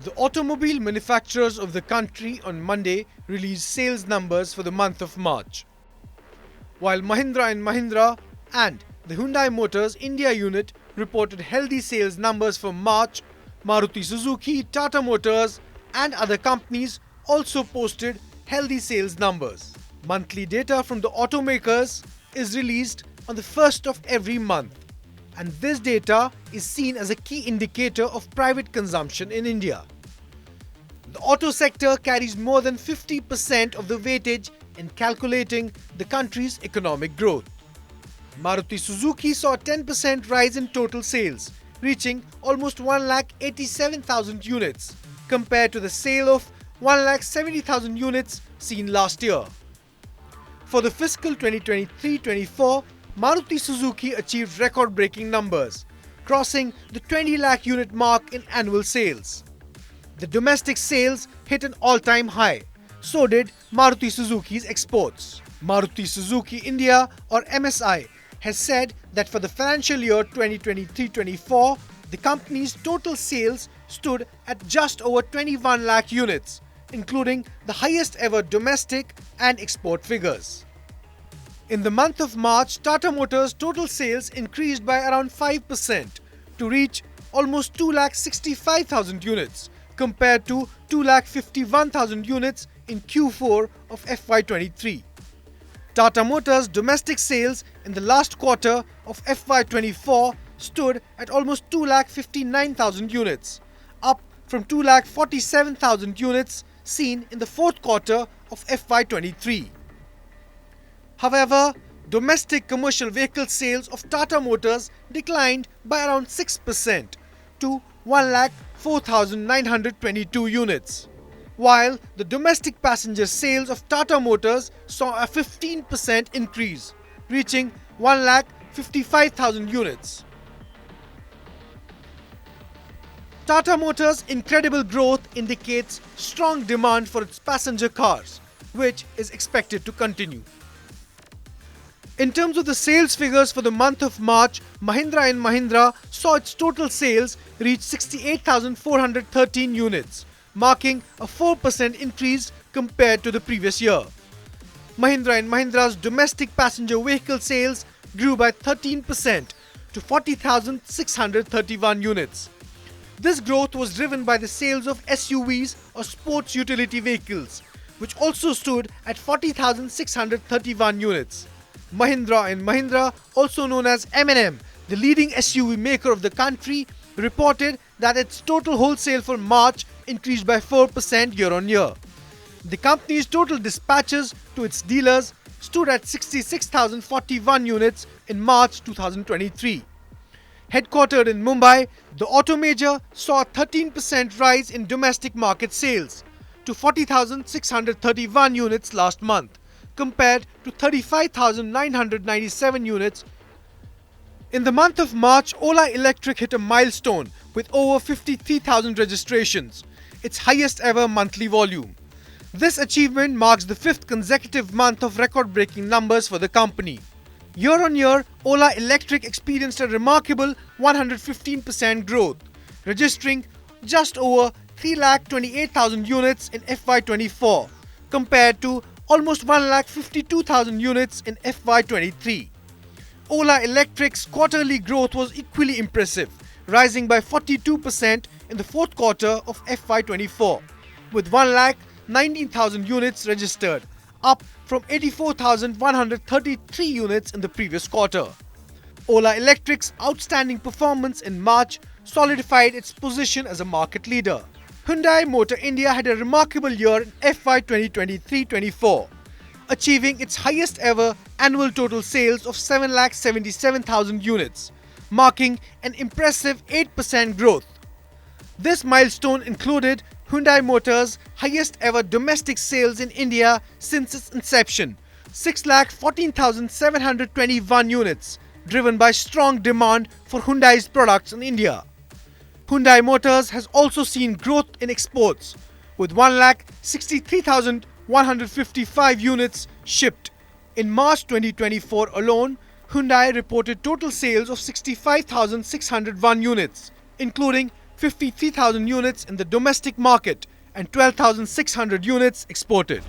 The automobile manufacturers of the country on Monday released sales numbers for the month of March. While Mahindra and Mahindra and the Hyundai Motors India unit reported healthy sales numbers for March, Maruti Suzuki, Tata Motors and other companies also posted healthy sales numbers. Monthly data from the automakers is released on the first of every month, and this data is seen as a key indicator of private consumption in India. The auto sector carries more than 50% of the weightage in calculating the country's economic growth. Maruti Suzuki saw a 10% rise in total sales, reaching almost 1,87,000 units compared to the sale of 1,70,000 units seen last year. For the fiscal 2023-24, Maruti Suzuki achieved record-breaking numbers, crossing the 20 lakh unit mark in annual sales. The domestic sales hit an all-time high. So did Maruti Suzuki's exports. Maruti Suzuki India, or MSI, has said that for the financial year 2023-24, the company's total sales stood at just over 21 lakh units, including the highest ever domestic and export figures. In the month of March, Tata Motors' total sales increased by around 5% to reach almost 2,65,000 units compared to 2,51,000 units in Q4 of FY23. Tata Motors' domestic sales in the last quarter of FY24 stood at almost 2,59,000 units, up from 2,47,000 units seen in the fourth quarter of FY23. However, domestic commercial vehicle sales of Tata Motors declined by around 6% to 1,04,922 units, while the domestic passenger sales of Tata Motors saw a 15% increase, reaching 1,55,000 units. Tata Motors' incredible growth indicates strong demand for its passenger cars, which is expected to continue. In terms of the sales figures for the month of March, Mahindra and Mahindra saw its total sales reach 68,413 units, marking a 4% increase compared to the previous year. Mahindra and Mahindra's domestic passenger vehicle sales grew by 13% to 40,631 units. This growth was driven by the sales of SUVs or sports utility vehicles, which also stood at 40,631 units. Mahindra and Mahindra, also known as M&M, the leading SUV maker of the country, reported that its total wholesale for March increased by 4% year-on-year. The company's total dispatches to its dealers stood at 66,041 units in March 2023. Headquartered in Mumbai, the auto major saw a 13% rise in domestic market sales to 40,631 units last month, compared to 35,997 units. In the month of March, Ola Electric hit a milestone with over 53,000 registrations, its highest ever monthly volume. This achievement marks the fifth consecutive month of record-breaking numbers for the company. Year-on-year, Ola Electric experienced a remarkable 115% growth, registering just over 3,28,000 units in FY24 compared to almost 1,52,000 units in FY23. Ola Electric's quarterly growth was equally impressive, rising by 42% in the fourth quarter of FY24, with 1,19,000 units registered, up from 84,133 units in the previous quarter. Ola Electric's outstanding performance in March solidified its position as a market leader. Hyundai Motor India had a remarkable year in FY 2023-24, achieving its highest ever annual total sales of 7,77,000 units, marking an impressive 8% growth. This milestone included Hyundai Motors' highest ever domestic sales in India since its inception, 6,14,721 units, driven by strong demand for Hyundai's products in India. Hyundai Motors has also seen growth in exports, with 1,63,155 units shipped. In March 2024 alone, Hyundai reported total sales of 65,601 units, including 53,000 units in the domestic market and 12,600 units exported.